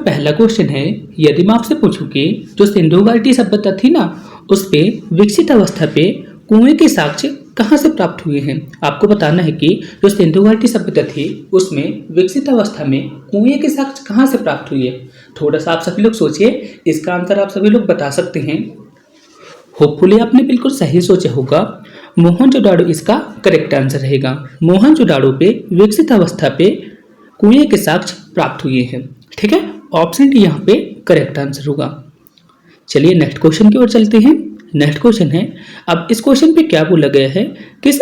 पहला क्वेश्चन है, यदि मैं आपसे पूछूं कि जो सिंधु घाटी सभ्यता थी ना, उस पे विकसित अवस्था पे कुएं के साक्ष्य कहाँ से प्राप्त हुए हैं। आपको बताना है कि जो सिंधु घाटी सभ्यता थी उसमें विकसित अवस्था में कुएं के साक्ष्य कहाँ से प्राप्त हुए। थोड़ा सा आप सभी लोग सोचिए, इसका आंसर आप सभी लोग बता सकते हैं। होपफुली आपने बिल्कुल सही सोचा होगा। मोहनजोदाड़ो इसका करेक्ट आंसर रहेगा। मोहनजोदाड़ो पे विकसित अवस्था पे कुएं के साक्ष्य प्राप्त हुए हैं। ठीक है, ऑप्शन डी यहाँ पे करेक्ट आंसर होगा। चलिए नेक्स्ट क्वेश्चन की ओर चलते हैं। नेक्स्ट क्वेश्चन है, अब इस क्वेश्चन पे क्या बोला गया है, किस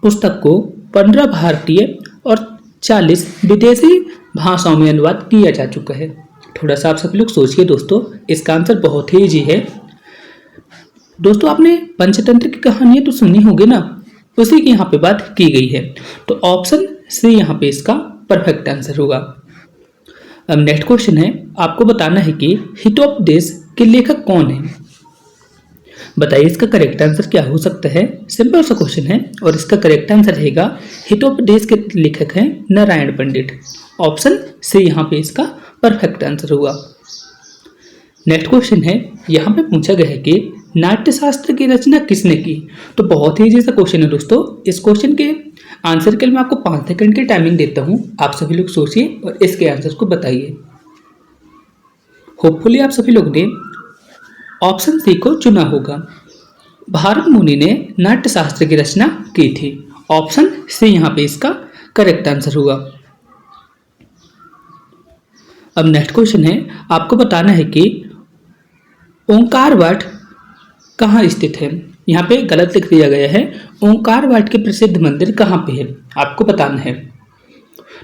पुस्तक को 15 भारतीय और 40 विदेशी भाषाओं में अनुवाद किया जा चुका है। थोड़ा सा आप सभी लोग सोचिए दोस्तों, इसका आंसर बहुत ही इजी है। दोस्तों आपने पंचतंत्र की कहानियां तो सुनी होगी ना, उसी की यहाँ पे बात की गई है। तो ऑप्शन सी यहाँ पे इसका परफेक्ट आंसर होगा। अब नेक्स्ट क्वेश्चन है, आपको बताना है कि हितोपदेश के लेखक कौन है। बताइए इसका करेक्ट आंसर क्या हो सकता है। सिंपल सा क्वेश्चन है और इसका करेक्ट आंसर रहेगा हितोपदेश के लेखक हैं नारायण पंडित। ऑप्शन सी यहाँ पे इसका परफेक्ट आंसर होगा। नेक्स्ट क्वेश्चन है, यहाँ पे पूछा गया है कि नाट्यशास्त्र की रचना किसने की। तो बहुत ही इजी सा क्वेश्चन है दोस्तों। इस क्वेश्चन के आंसर के लिए मैं आपको 5 सेकंड की टाइमिंग देता हूँ। आप सभी लोग सोचिए और इसके आंसर को बताइए। होपफुली आप सभी लोग ने ऑप्शन सी को चुना होगा। भारत मुनि ने नाट्यशास्त्र की रचना की थी। ऑप्शन सी यहाँ पे इसका करेक्ट आंसर होगा। अब नेक्स्ट क्वेश्चन है, आपको बताना है कि ओंकार वाट कहाँ स्थित है। यहाँ पे गलत लिख दिया गया है। ओंकार वाट के प्रसिद्ध मंदिर कहाँ पे है, आपको बताना है।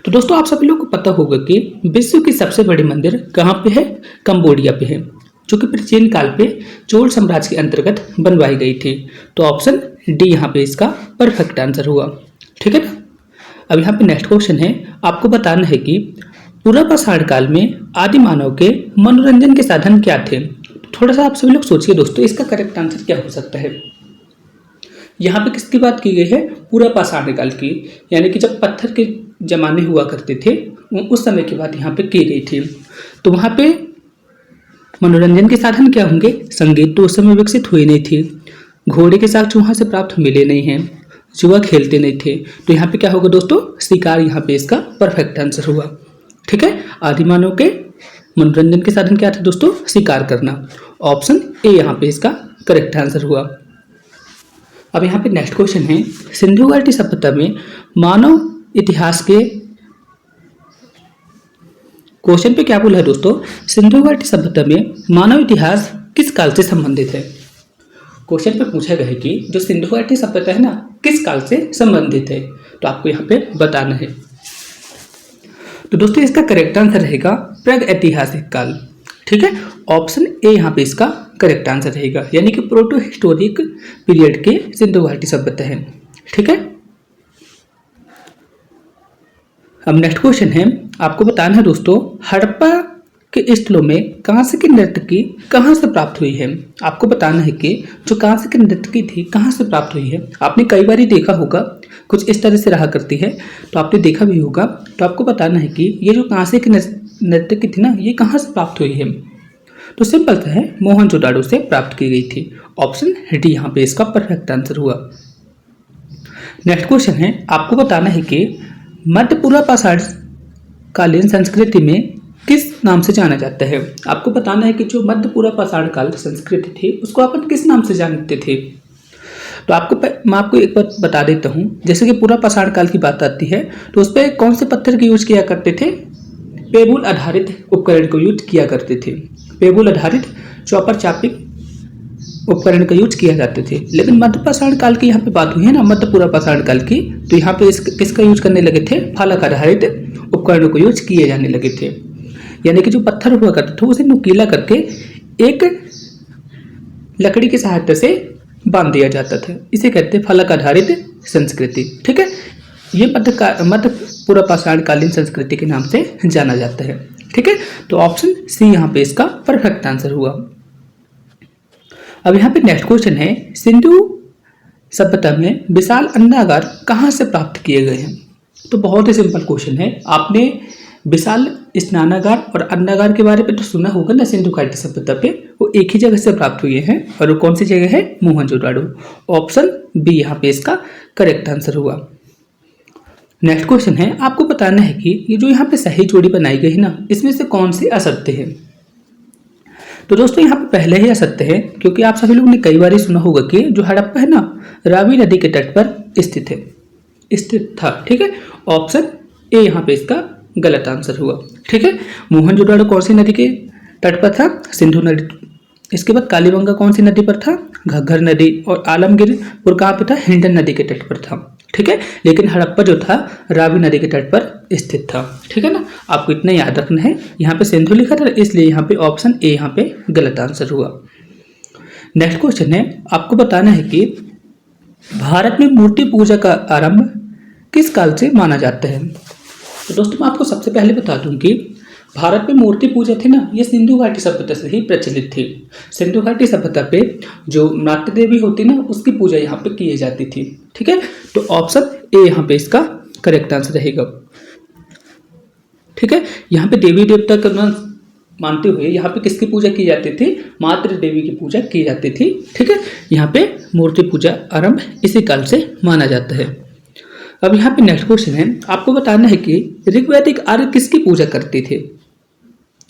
तो दोस्तों आप सभी लोग को पता होगा कि विश्व की सबसे बड़ी मंदिर कहाँ पे है, कंबोडिया पे है, जो कि प्राचीन काल पे चोल साम्राज्य के अंतर्गत बनवाई गई थी। तो ऑप्शन डी यहाँ पे इसका परफेक्ट आंसर हुआ। ठीक है ना। अब यहाँ पे नेक्स्ट क्वेश्चन है, आपको बताना है कि पूर्वापाषाण काल में आदि मानव के मनोरंजन के साधन क्या थे। थोड़ा सा आप सभी लोग सोचिए दोस्तों, इसका करेक्ट आंसर क्या हो सकता है। यहाँ पे किसकी बात की गई है, पूर्वापाषाण काल की, यानी कि जब पत्थर के जमाने हुआ करते थे उस समय की बात यहाँ पे की गई थी। तो वहाँ पे मनोरंजन के साधन क्या होंगे, संगीत तो उस समय विकसित हुई नहीं थी, घोड़े के साथ वहाँ से प्राप्त मिले नहीं हैं, जुआ खेलते नहीं थे। तो यहाँ पे क्या होगा दोस्तों, शिकार यहाँ पे इसका परफेक्ट आंसर हुआ। ठीक है, आदि मानव के मनोरंजन के साधन क्या थे दोस्तों, शिकार करना। ऑप्शन ए यहाँ पे इसका करेक्ट आंसर हुआ। अब यहाँ पे नेक्स्ट क्वेश्चन है, सिंधु घाटी सभ्यता में मानव इतिहास के क्वेश्चन पे क्या बोला है दोस्तों, सिंधु घाटी सभ्यता में मानव इतिहास किस काल से संबंधित है। क्वेश्चन पे पूछा गया है कि जो सिंधु घाटी सभ्यता है ना, किस काल से संबंधित है। तो आपको यहाँ पे बताना है। तो दोस्तों इसका करेक्ट आंसर रहेगा प्रागैतिहासिक काल। ठीक है, ऑप्शन ए यहाँ पे इसका करेक्ट आंसर रहेगा, यानी कि प्रोटो हिस्टोरिक पीरियड के सिंधु घाटी सभ्यता है। ठीक है। अब नेक्स्ट क्वेश्चन है, आपको बताना है दोस्तों, हड़प्पा के स्थलों में कांस्य की नर्तकी कहाँ से प्राप्त हुई है। आपको बताना है कि जो कांस्य की नर्तकी थी कहाँ से प्राप्त हुई है। आपने कई बार देखा होगा, कुछ इस तरह से रहा करती है, तो आपने देखा भी होगा। तो आपको बताना है कि ये जो कांस्य की नर्तकी थी ना, ये कहाँ से प्राप्त हुई है। तो सिंपल सा है, मोहनजोदाड़ो से प्राप्त की गई थी। ऑप्शन डी यहाँ पे इसका परफेक्ट आंसर हुआ। नेक्स्ट क्वेश्चन है, आपको बताना है कि मध्य पूर्वापाषाण कालीन संस्कृति में किस नाम से जाना जाता है। आपको बताना है कि जो मध्य पूर्वापाषाण काल संस्कृति थी उसको अपन किस नाम से जानते थे। तो मैं आपको एक बात बता देता हूँ, जैसे कि पूर्वापाषाण काल की बात आती है तो उस पर कौन से पत्थर की यूज किया करते थे, पेबुल आधारित उपकरण को यूज किया करते थे। पेबुल आधारित चौपर चापिक उपकरण का यूज किया जाते थे। लेकिन मध्यपाषाण काल की यहाँ पे बात हुई है ना, मध्य पूर्वापाषाण काल की, तो यहाँ पे किसका यूज करने लगे थे, फालक आधारित उपकरणों को यूज किए जाने लगे थे। यानी कि जो पत्थर हुआ करते थे उसे नुकीला करके एक लकड़ी की सहायता से बांध दिया जाता था। इसे कहते हैं फलक आधारित संस्कृति। ठीक है, ये मध्य पूर्वापाषाण कालीन संस्कृति के नाम से जाना जाता है। ठीक है, तो ऑप्शन सी यहाँ पे इसका परफेक्ट आंसर हुआ। अब यहाँ पे नेक्स्ट क्वेश्चन है, सिंधु सभ्यता में विशाल अन्नागार कहाँ से प्राप्त किए गए हैं। तो बहुत ही सिंपल क्वेश्चन है, आपने विशाल स्नानागार और अन्नागार के बारे में तो सुना होगा ना सिंधु घाटी सभ्यता पे, वो एक ही जगह से प्राप्त हुए हैं और वो कौन सी जगह है, मोहनजोदाड़ो। ऑप्शन बी यहाँ पे इसका करेक्ट आंसर हुआ। नेक्स्ट क्वेश्चन है, आपको बताना है कि ये जो यहाँ पे सही जोड़ी बनाई गई है ना, इसमें से कौन सी असत्य है। तो दोस्तों यहाँ पे पहले ही असत्य है, क्योंकि आप सभी लोगों ने कई बार सुना होगा कि जो हड़प्पा है ना, रावी नदी के तट पर स्थित था। ठीक है, ऑप्शन ए यहाँ पे इसका गलत आंसर हुआ। ठीक है, मोहनजोदाड़ो कौन सी नदी के तट पर था, सिंधु नदी। इसके बाद कालीबंगा कौन सी नदी पर था, घग्गर नदी। और आलमगीरपुर कहाँ पे था, हिंडन नदी के तट पर था। ठीक है, लेकिन हड़प्पा जो था रावी नदी के तट पर स्थित था। ठीक है ना, आपको इतना याद रखना है। यहाँ पे सिंधु लिखा था, इसलिए यहाँ पे ऑप्शन ए यहाँ पे गलत आंसर हुआ। नेक्स्ट क्वेश्चन है, आपको बताना है कि भारत में मूर्ति पूजा का आरंभ किस काल से माना जाता है। तो दोस्तों मैं आपको सबसे पहले बता दूं कि भारत में मूर्ति पूजा थी ना, ये सिंधु घाटी सभ्यता से ही प्रचलित थी। सिंधु घाटी सभ्यता पे जो नाट्य देवी होती ना, उसकी पूजा यहाँ पे की जाती थी। ठीक है, तो ऑप्शन ए यहाँ पे इसका करेक्ट आंसर रहेगा। ठीक है, यहाँ पे देवी देवता का मानते हुए यहाँ पे किसकी पूजा की जाती थी, मातृ देवी की पूजा की जाती थी। ठीक है, यहाँ पे मूर्ति पूजा आरंभ इसी काल से माना जाता है। अब यहाँ पे नेक्स्ट क्वेश्चन है, आपको बताना है कि ऋग्वैदिक आर्य किसकी पूजा करते थे।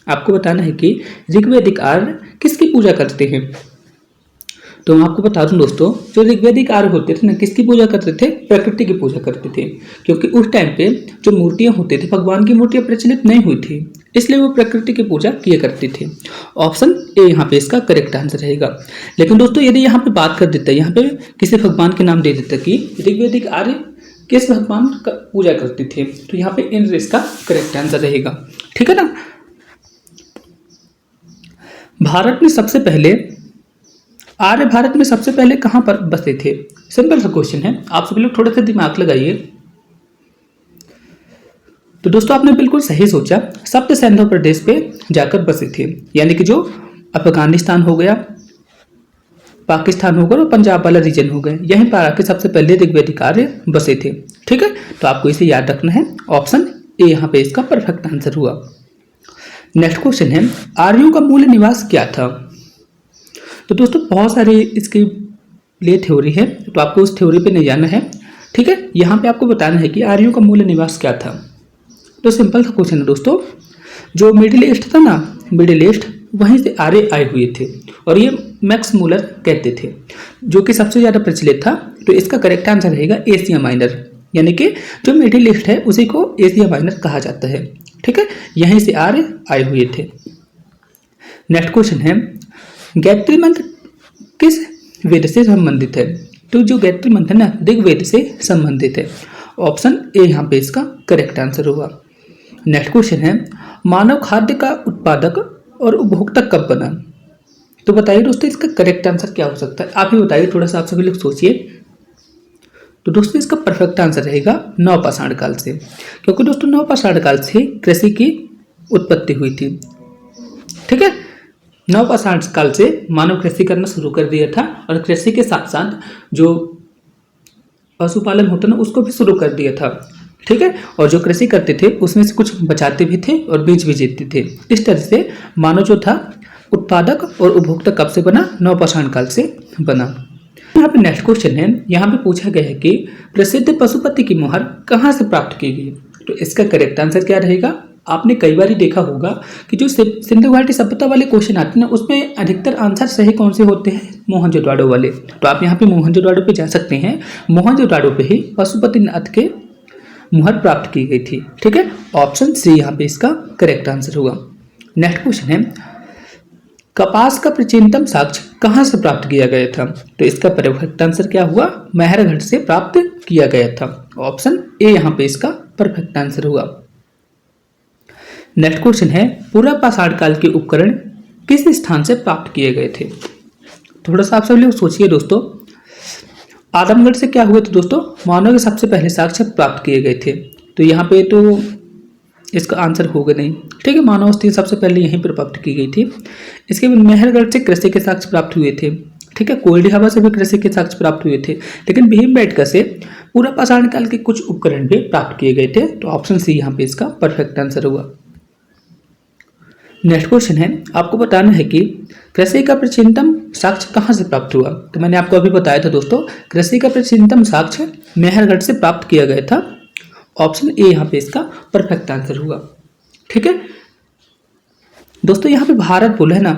आपको बताना है कि ऋग्वैदिक आर्य किसकी पूजा करते हैं। तो मैं आपको बता दूं दोस्तों, जो ऋग्वैदिक आर्य होते थे ना, किसकी पूजा करते थे, प्रकृति की पूजा करते थे। क्योंकि उस टाइम पे जो मूर्तियां होती थी, भगवान की मूर्तियां प्रचलित नहीं हुई थी, इसलिए वो प्रकृति की पूजा किया करते थे। ऑप्शन ए यहाँ पे इसका करेक्ट आंसर रहेगा। लेकिन दोस्तों यदि यहाँ पे बात कर देता है, यहाँ पे किसी भगवान के नाम दे देता कि ऋग्वैदिक आर्य किस भगवान का पूजा करते थे, तो यहाँ पे इंद्र इसका करेक्ट आंसर रहेगा। ठीक है ना, भारत में सबसे पहले आर्य भारत में सबसे पहले कहां पर बसे थे। सिंपल सा क्वेश्चन है, आप सभी लोग थोड़ा सा दिमाग लगाइए। तो दोस्तों आपने बिल्कुल सही सोचा, सप्त सिंधु प्रदेश पे जाकर बसे थे, यानी कि जो अफगानिस्तान हो गया, पाकिस्तान हो गया और पंजाब वाला रीजन हो गया, यहीं पर आके सबसे पहले ऋग्वैदिक आर्य बसे थे। ठीक है, तो आपको इसे याद रखना है। ऑप्शन ए यहाँ पे इसका परफेक्ट आंसर हुआ। नेक्स्ट क्वेश्चन है, आर्यों का मूल निवास क्या था। तो दोस्तों बहुत सारे इसके लिए थ्योरी है, तो आपको उस थ्योरी पे नहीं जाना है। ठीक है, यहाँ पे आपको बताना है कि आर्यों का मूल निवास क्या था। तो सिंपल सा क्वेश्चन है दोस्तों, जो मिडिल ईस्ट था ना, मिडिल ईस्ट, वहीं से आर्य आए हुए थे और ये मैक्स मूलर कहते थे, जो कि सबसे ज़्यादा प्रचलित था। तो इसका करेक्ट आंसर रहेगा एशिया माइनर, यानी कि जो मिडिल ईस्ट है उसी को एशिया माइनर कहा जाता है। ठीक है, यहीं से आर्य आए हुए थे। नेक्स्ट क्वेश्चन है, गायत्री मंत्र किस वेद से संबंधित है। तो जो गायत्री मंत्र है ना, ऋग्वेद से संबंधित है। ऑप्शन ए यहाँ पे इसका करेक्ट आंसर होगा। नेक्स्ट क्वेश्चन है, मानव खाद्य का उत्पादक और उपभोक्ता कब बना। तो बताइए दोस्तों इसका करेक्ट आंसर क्या हो सकता है, आप ही बताइए, थोड़ा सा आप सभी लोग सोचिए। तो दोस्तों इसका परफेक्ट आंसर रहेगा नवपाषाण काल से, क्योंकि दोस्तों नवपाषाण काल से कृषि की उत्पत्ति हुई थी। ठीक है, नवपाषाण काल से मानव कृषि करना शुरू कर दिया था और कृषि के साथ साथ जो पशुपालन होता ना, उसको भी शुरू कर दिया था। ठीक है, और जो कृषि करते थे उसमें से कुछ बचाते भी थे और बीज भी देते थे। इस तरह से मानव जो था उत्पादक और उपभोक्ता कब से बना, नवपाषाण काल से बना। यहाँ पे नेक्स्ट क्वेश्चन है, यहाँ पे पूछा गया है कि प्रसिद्ध पशुपति की मोहर कहाँ से प्राप्त की गई। तो इसका करेक्ट आंसर क्या रहेगा। आपने कई बार देखा होगा कि जो सिंधु घाटी सभ्यता वाले क्वेश्चन आते हैं ना, उसमें अधिकतर आंसर सही कौन से होते हैं, मोहनजोदाड़ो वाले। तो आप यहाँ पे मोहनजोदाड़ो पे जा सकते हैं। मोहनजोदाड़ो पे ही पशुपतिनाथ के मुहर प्राप्त की गई थी। ठीक है, ऑप्शन सी यहाँ पे इसका करेक्ट आंसर होगा। नेक्स्ट क्वेश्चन है, कपास का प्राचीनतम साक्ष्य कहाँ से प्राप्त किया गया था। तो इसका परफेक्ट आंसर क्या हुआ, महरगढ़ से प्राप्त किया गया था। ऑप्शन ए यहाँ पे इसका परफेक्ट आंसर हुआ। नेक्स्ट क्वेश्चन है, पूर्वपाषाण काल के उपकरण किस स्थान से प्राप्त किए गए थे। थोड़ा सा आप सब लोग सोचिए दोस्तों। आदमगढ़ से क्या हुए थे दोस्तों, मानव के सबसे पहले साक्ष्य प्राप्त किए गए थे। तो यहाँ पे तो इसका आंसर होगा नहीं। ठीक है, मानव अस्थि सबसे पहले यहीं पर प्राप्त की गई थी। इसके बाद मेहरगढ़ से कृषि के साक्ष्य प्राप्त हुए थे। ठीक है, कोयले हवा से भी कृषि के साक्ष्य प्राप्त हुए थे, लेकिन भीमबेटका से पूरा पाषाण काल के कुछ उपकरण भी प्राप्त किए गए थे। तो ऑप्शन सी यहाँ पे इसका परफेक्ट आंसर हुआ। नेक्स्ट क्वेश्चन है, आपको बताना है कि कृषि का प्राचीनतम साक्ष्य कहाँ से प्राप्त हुआ। तो मैंने आपको अभी बताया था दोस्तों, कृषि का प्राचीनतम साक्ष्य मेहरगढ़ से प्राप्त किया गया था। ऑप्शन ए यहाँ पे इसका परफेक्ट आंसर हुआ। ठीक है दोस्तों, यहाँ पे भारत बोला है ना,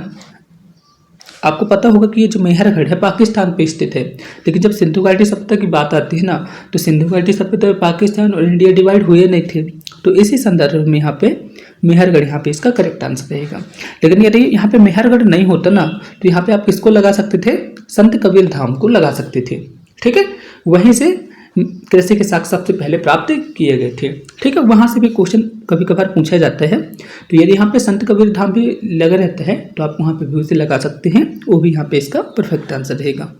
आपको पता होगा कि ये जो मेहरगढ़ है पाकिस्तान पे स्थित है, लेकिन जब सिंधु घाटी सभ्यता की बात आती है ना, तो सिंधु घाटी सभ्यता में पाकिस्तान और इंडिया डिवाइड हुए नहीं थे। तो इसी संदर्भ में यहाँ पे मेहरगढ़ यहाँ पे इसका करेक्ट आंसर रहेगा। लेकिन यदि यहाँ पे मेहरगढ़ नहीं होता ना, तो यहाँ पे आप किसको लगा सकते थे, संत कबीर धाम को लगा सकते थे। ठीक है, वहीं से कृषि के साक्ष्य सबसे पहले प्राप्त किए गए थे। ठीक है, वहां से भी क्वेश्चन कभी कभार पूछा जाता है। तो यदि यहाँ पे संत कबीर धाम भी लगा रहता है तो आप वहां पे भी उसे लगा सकते हैं, वो भी यहाँ पे इसका परफेक्ट आंसर रहेगा।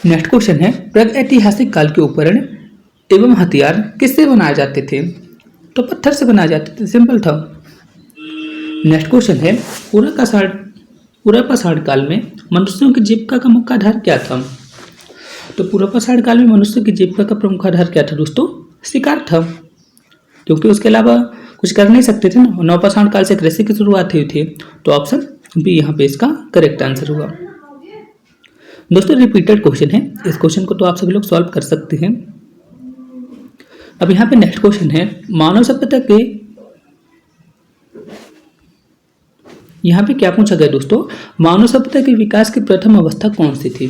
नेक्स्ट क्वेश्चन है, प्रागैतिहासिक काल के उपकरण एवं हथियार किससे बनाए जाते थे। तो पत्थर से बनाए जाते थे, सिंपल था। नेक्स्ट क्वेश्चन है, पूरा पाषाण काल में मनुष्यों की जीविका का मुख्य आधार क्या था। तो पूरा पाषाण काल में मनुष्य की जीविका का प्रमुख आधार क्या था दोस्तों, शिकार था, क्योंकि उसके अलावा कुछ कर नहीं सकते थे ना। नवपाषाण काल से कृषि की शुरुआत हुई थी। तो ऑप्शन बी यहाँ पे इसका करेक्ट आंसर हुआ। दोस्तों रिपीटेड क्वेश्चन है, इस क्वेश्चन को तो आप सभी लोग सॉल्व कर सकते हैं। अब यहाँ पे नेक्स्ट क्वेश्चन है, मानव सभ्यता के यहाँ पे क्या पूछा गया दोस्तों, मानव सभ्यता के विकास की प्रथम अवस्था कौन सी थी।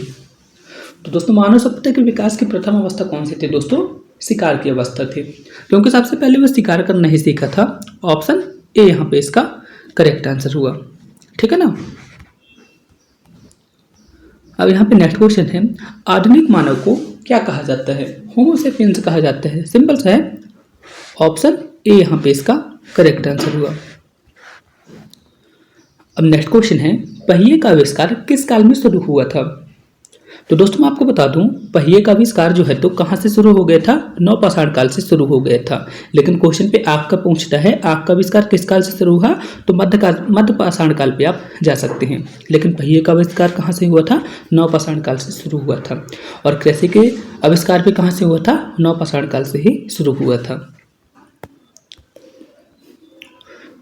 तो दोस्तों मानव सभ्यता के विकास की प्रथम अवस्था कौन सी थी दोस्तों, शिकार की अवस्था थी, क्योंकि सबसे पहले वो शिकार करना ही सीखा था। ऑप्शन ए यहाँ पे इसका करेक्ट आंसर हुआ। ठीक है ना। अब यहाँ पे नेक्स्ट क्वेश्चन है, आधुनिक मानव को क्या कहा जाता है, होमो सेपियंस कहा जाता है, सिंपल सा है। ऑप्शन ए यहाँ पे इसका करेक्ट आंसर हुआ। अब नेक्स्ट क्वेश्चन है, पहिए का आविष्कार किस काल में शुरू हुआ था। तो दोस्तों मैं आपको बता दूं, पहिए का आविष्कार जो है तो कहाँ से शुरू हो गया था, नवपाषाण काल से शुरू हो गया था। लेकिन क्वेश्चन पे आग का पूछता है, आग का आविष्कार किस काल से शुरू हुआ, तो मध्यपाषाण काल पे आप जा सकते हैं। लेकिन पहिए का आविष्कार कहाँ से हुआ था, नवपाषाण काल से शुरू हुआ था। और कृषि के आविष्कार भी कहाँ से हुआ था, नवपाषाण काल से ही शुरू हुआ था।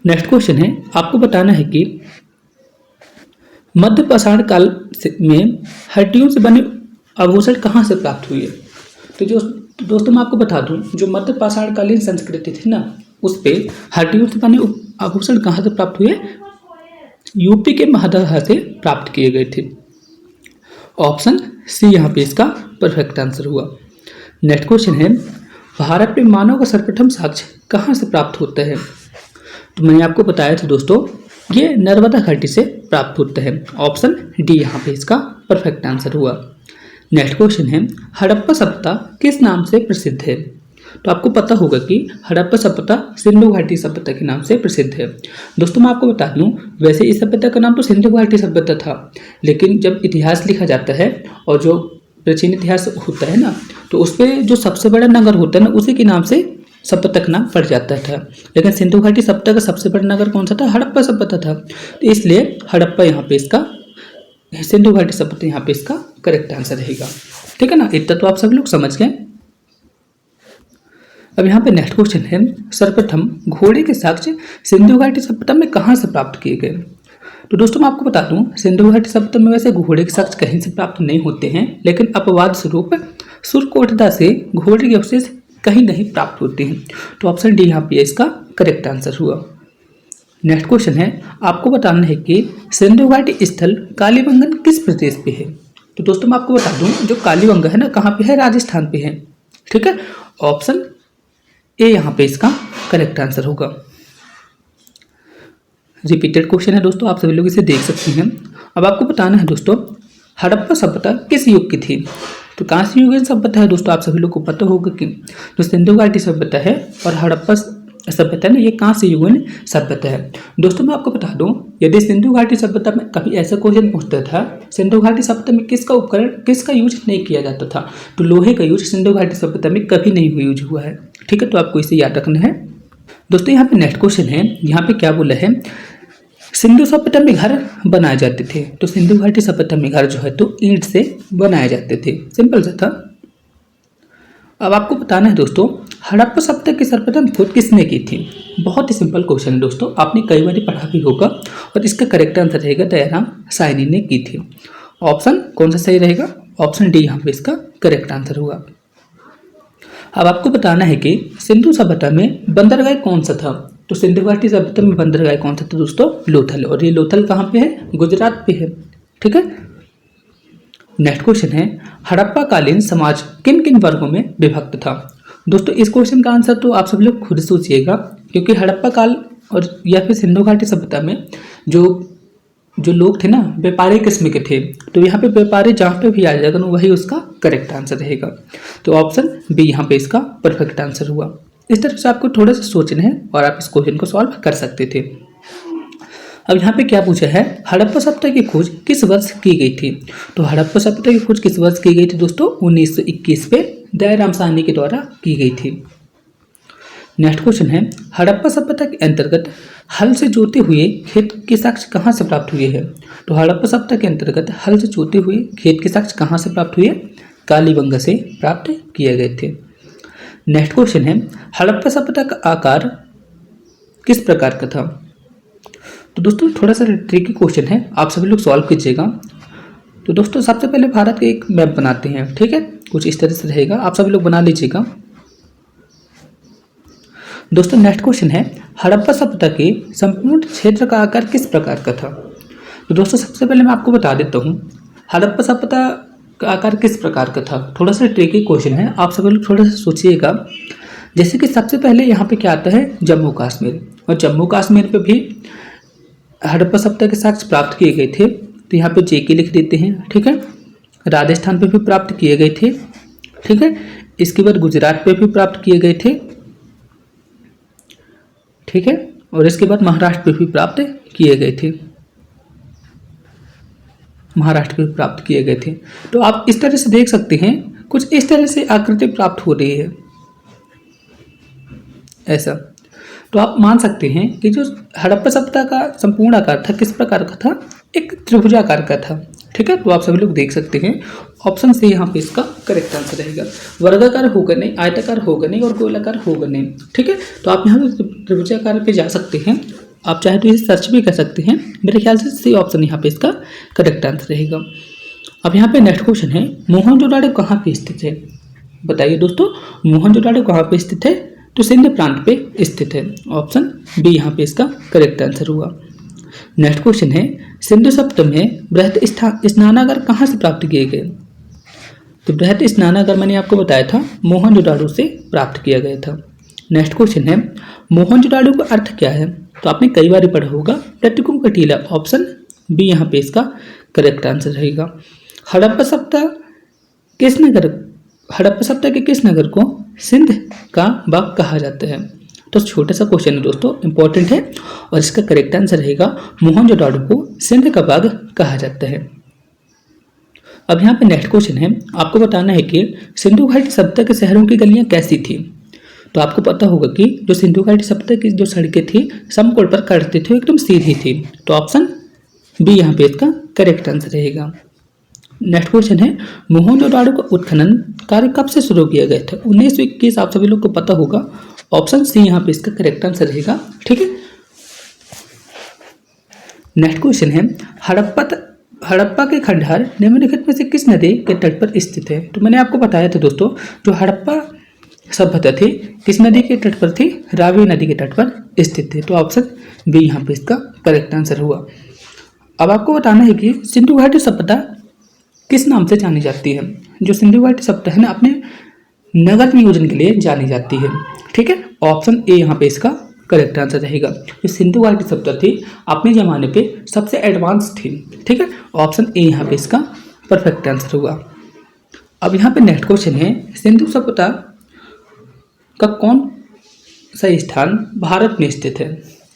नेक्स्ट क्वेश्चन है, आपको बताना है कि मध्यपाषाण काल में हड्डियों से बने आभूषण कहाँ से प्राप्त हुए। तो जो दोस्तों मैं आपको बता दूं, जो मध्यपाषाण कालीन संस्कृति थी ना, उस पे हड्डियों से बने आभूषण कहाँ से प्राप्त हुए, यूपी के महदह से प्राप्त किए गए थे। ऑप्शन सी यहाँ पे इसका परफेक्ट आंसर हुआ। नेक्स्ट क्वेश्चन है, भारत में मानव का सर्वप्रथम साक्ष्य कहाँ से प्राप्त होता है। तो मैंने आपको बताया था दोस्तों, ये नर्मदा घाटी से प्राप्त होता है। ऑप्शन डी यहाँ पे इसका परफेक्ट आंसर हुआ। नेक्स्ट क्वेश्चन है, हड़प्पा सभ्यता किस नाम से प्रसिद्ध है। तो आपको पता होगा कि हड़प्पा सभ्यता सिंधु घाटी सभ्यता के नाम से प्रसिद्ध है। दोस्तों मैं आपको बता दूं, वैसे इस सभ्यता का नाम तो सिंधु घाटी सभ्यता था, लेकिन जब इतिहास लिखा जाता है और जो प्राचीन इतिहास होता है ना, तो उस पर जो सबसे बड़ा नगर होता है ना, उसी के नाम से सभ्यता का नाम पड़ जाता था। लेकिन सिंधु घाटी सभ्यता का सबसे बड़ा नगर कौन सा था, हड़प्पा सभ्यता था। तो इसलिए हड़प्पा यहाँ पे इसका, सिंधु घाटी सभ्यता यहाँ पे इसका करेक्ट आंसर रहेगा। ठीक है ना, इतना तो आप सभी लोग समझ गए। अब यहाँ पे नेक्स्ट क्वेश्चन है, सर्वप्रथम घोड़े के साक्ष्य सिंधु घाटी सभ्यता में कहाँ से प्राप्त किए गए। तो दोस्तों मैं आपको बता दूं, सिंधु घाटी सभ्यता में वैसे घोड़े के साक्ष्य कहीं से प्राप्त नहीं होते हैं, लेकिन अपवाद स्वरूप सुरकोटदा से घोड़े के अवशेष कहीं कहीं प्राप्त होते हैं। तो ऑप्शन डी यहाँ पे इसका करेक्ट आंसर हुआ। नेक्स्ट क्वेश्चन है, आपको बताना है कि सिंधु घाटी स्थल कालीबंगन किस प्रदेश पे है। तो दोस्तों मैं आपको बता दूं, जो कालीबंगन है ना, कहाँ पे है, राजस्थान पे है। ठीक है, ऑप्शन ए यहाँ पे इसका करेक्ट आंसर होगा। रिपीटेड क्वेश्चन है दोस्तों, आप सभी लोग इसे देख सकते हैं। अब आपको बताना है दोस्तों, हड़प्पा सभ्यता किस युग की थी। तो कांस्य युगीन सभ्यता है दोस्तों, आप सभी लोग को पता होगा कि जो सिंधु घाटी सभ्यता है और हड़प्पा सभ्यता है ना, ये कांस्य युगीन सभ्यता है। दोस्तों मैं आपको बता दूं, यदि सिंधु घाटी सभ्यता में कभी ऐसा क्वेश्चन पूछता था, सिंधु घाटी सभ्यता में किसका यूज नहीं किया जाता था, तो लोहे का यूज सिंधु घाटी सभ्यता में कभी नहीं यूज हुआ है। ठीक है, तो आपको इसे याद रखना है। दोस्तों यहाँ पे नेक्स्ट क्वेश्चन है, यहाँ पे क्या बोला है, सिंधु सभ्यता में घर बनाए जाते थे। तो सिंधु घाटी सभ्यता में घर जो है तो ईंट से बनाए जाते थे। सिंपल सा था। अब आपको बताना है दोस्तों, हड़प्पा सभ्यता की सर्वप्रथम खोज किसने की थी? बहुत ही सिंपल क्वेश्चन है दोस्तों, आपने कई बार पढ़ा भी होगा और इसका करेक्ट आंसर रहेगा दयाराम साहनी ने की थी। ऑप्शन कौन सा सही रहेगा? ऑप्शन डी यहाँ पे इसका करेक्ट आंसर होगा। अब आपको बताना है कि सिंधु सभ्यता में बंदरगाह कौन सा था? तो सिंधु घाटी सभ्यता में बंदरगाह कौन सा था दोस्तों? लोथल। और ये लोथल कहाँ पे है? गुजरात पे है। ठीक है। नेक्स्ट क्वेश्चन है, हड़प्पा कालीन समाज किन किन वर्गों में विभक्त था? दोस्तों इस क्वेश्चन का आंसर तो आप सब लोग खुद सोचिएगा, क्योंकि हड़प्पा काल और या फिर सिंधु घाटी सभ्यता में जो लोग थे ना, व्यापारी किस्म के थे। तो यहाँ पे व्यापारी जहाँ पे भी आ जाएगा ना वही उसका करेक्ट आंसर रहेगा। तो ऑप्शन बी यहाँ पे इसका परफेक्ट आंसर हुआ। इस तरह से आपको थोड़ा सा सोचना है और आप इस क्वेश्चन को सॉल्व कर सकते थे। अब यहाँ पे क्या पूछा है, हड़प्पा सभ्यता की खोज किस वर्ष की गई थी? तो हड़प्पा सभ्यता की खोज किस वर्ष की गई थी दोस्तों? 1921 पे दयाराम साहनी के द्वारा की गई थी। नेक्स्ट क्वेश्चन है, हड़प्पा सभ्यता के अंतर्गत हल से जोते हुए खेत के साक्ष्य कहाँ से प्राप्त हुए हैं? तो हड़प्पा सभ्यता के अंतर्गत हल से जोते हुए खेत के साक्ष्य कहाँ से प्राप्त हुए? कालीबंगा से प्राप्त किए गए थे। नेक्स्ट क्वेश्चन है, हड़प्पा सभ्यता का आकार किस प्रकार का था? तो दोस्तों थोड़ा सा ट्रिकी क्वेश्चन है, आप सभी लोग सॉल्व कीजिएगा। तो दोस्तों सबसे पहले भारत का एक मैप बनाते हैं। ठीक है, कुछ इस तरह से रहेगा, आप सभी लोग बना लीजिएगा। दोस्तों नेक्स्ट क्वेश्चन है, हड़प्पा सभ्यता के संपूर्ण क्षेत्र का आकार किस प्रकार का था? तो दोस्तों सबसे पहले मैं आपको बता देता हूँ हड़प्पा सभ्यता का आकार किस प्रकार का था। थोड़ा सा ट्रिकी क्वेश्चन है, आप सभी लोग थोड़ा सा सोचिएगा। जैसे कि सबसे पहले यहाँ पे क्या आता है? जम्मू कश्मीर। और जम्मू कश्मीर पे भी हड़प्पा सभ्यता के साक्ष्य प्राप्त किए गए थे। तो यहाँ पे जेके लिख देते हैं। ठीक है। राजस्थान पे भी प्राप्त किए गए थे। ठीक है। इसके बाद गुजरात पे भी प्राप्त किए गए थे। ठीक है। और इसके बाद महाराष्ट्र पे भी प्राप्त किए गए थे। महाराष्ट्र पे भी प्राप्त किए गए थे। तो आप इस तरह से देख सकते हैं, कुछ इस तरह से आकृति प्राप्त हो रही है ऐसा। तो आप मान सकते हैं कि जो हड़प्पा सभ्यता का संपूर्ण आकार था किस प्रकार का था? एक त्रिभुजाकार का था। ठीक है। तो आप सभी लोग देख सकते हैं ऑप्शन से यहाँ पे इसका करेक्ट आंसर रहेगा। वर्गाकार होगा नहीं, आयताकार होगा नहीं और गोलाकार होगा नहीं। ठीक है। तो आप यहाँ पे त्रिभुजाकार पे जा सकते हैं, आप चाहे तो इसे सर्च भी कर सकते हैं। मेरे ख्याल से सी ऑप्शन यहाँ पे इसका करेक्ट आंसर रहेगा। अब यहाँ पे नेक्स्ट क्वेश्चन है, मोहनजोदाड़ो कहाँ पे स्थित है? बताइए दोस्तों, मोहनजोदाड़ो कहाँ पे स्थित है? तो सिंध प्रांत पे स्थित है। ऑप्शन बी यहाँ पे इसका करेक्ट आंसर हुआ। नेक्स्ट क्वेश्चन है, सिंधु सभ्यता में बृहद स्नानागार कहाँ से प्राप्त किए गए? तो बृहद स्नानागार मैंने आपको बताया था मोहनजोदाड़ो से प्राप्त किया गया था। नेक्स्ट क्वेश्चन है, मोहनजोदाड़ो का अर्थ क्या है? तो आपने कई बार पढ़ा होगा, प्रतिकुंभ का टीला। ऑप्शन बी यहाँ पे इसका करेक्ट आंसर रहेगा। हड़प्पा सभ्यता के किस नगर को सिंध का बाग कहा जाता है? तो छोटा सा क्वेश्चन है दोस्तों, इंपॉर्टेंट है और इसका करेक्ट आंसर रहेगा मोहनजोदाड़ो को सिंध का बाग कहा जाता है। अब यहाँ पे नेक्स्ट क्वेश्चन है, आपको बताना है कि सिंधु घाटी सभ्यता के शहरों की गलियां कैसी थी? तो आपको पता होगा कि जो सिंधु घाटी सभ्यता की जो सड़कें थी समकोण पर काटती थी, एकदम सीधी थी। तो ऑप्शन बी यहाँ पे इसका करेक्ट आंसर रहेगा। नेक्स्ट क्वेश्चन है, मोहनजोदाड़ो का उत्खनन कार्य कब से शुरू किया गया था? 1921 आप सभी लोग को पता होगा। ऑप्शन सी यहाँ पे इसका करेक्ट आंसर रहेगा। ठीक है। नेक्स्ट क्वेश्चन है, हड़प्पा के खंडहर निम्नलिखित में से किस नदी के तट पर स्थित है? तो मैंने आपको बताया था दोस्तों, जो हड़प्पा सभ्यता थी किस नदी के तट पर थी? रावी नदी के तट पर स्थित थे। तो ऑप्शन बी यहाँ पे इसका करेक्ट आंसर हुआ। अब आपको बताना है कि सिंधु घाटी सभ्यता किस नाम से जानी जाती है? जो सिंधु घाटी सभ्यता है ना, अपने नगर नियोजन के लिए जानी जाती है। ठीक है। ऑप्शन ए यहाँ पे इसका करेक्ट आंसर रहेगा। जो सिंधु घाटी सभ्यता थी अपने जमाने पे सबसे एडवांस थी। ठीक है। ऑप्शन ए यहाँ पे इसका परफेक्ट आंसर हुआ। अब यहाँ पे नेक्स्ट क्वेश्चन है, सिंधु सभ्यता का कौन सा स्थान भारत में स्थित है?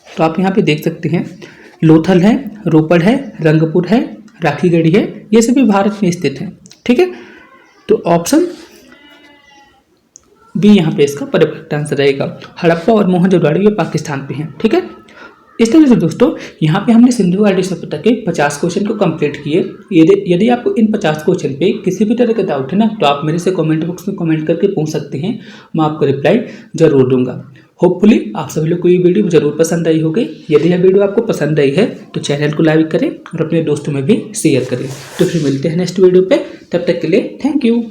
तो आप यहाँ पे देख सकते हैं, लोथल है, रोपड़ है, रंगपुर है, राखीगढ़ी है, ये सभी भारत में स्थित हैं। ठीक है। तो ऑप्शन बी यहाँ पे इसका परफेक्ट आंसर रहेगा। हड़प्पा और मोहनजोदाड़ो ये पाकिस्तान पे हैं। ठीक है। इस तरह से दोस्तों यहाँ पे हमने सिंधु घाटी सभ्यता के 50 क्वेश्चन को कंप्लीट किए। यदि आपको इन 50 क्वेश्चन पे किसी भी तरह का डाउट है ना, तो आप मेरे से कमेंट बॉक्स में कमेंट करके पूछ सकते हैं, मैं आपको रिप्लाई जरूर दूंगा। होपफुली आप सभी लोग को ये वीडियो जरूर पसंद आई होगी। यदि यह वीडियो आपको पसंद आई है तो चैनल को लाइक करें और अपने दोस्तों में भी शेयर करें। तो फिर मिलते हैं नेक्स्ट वीडियो पे, तब तक के लिए थैंक यू।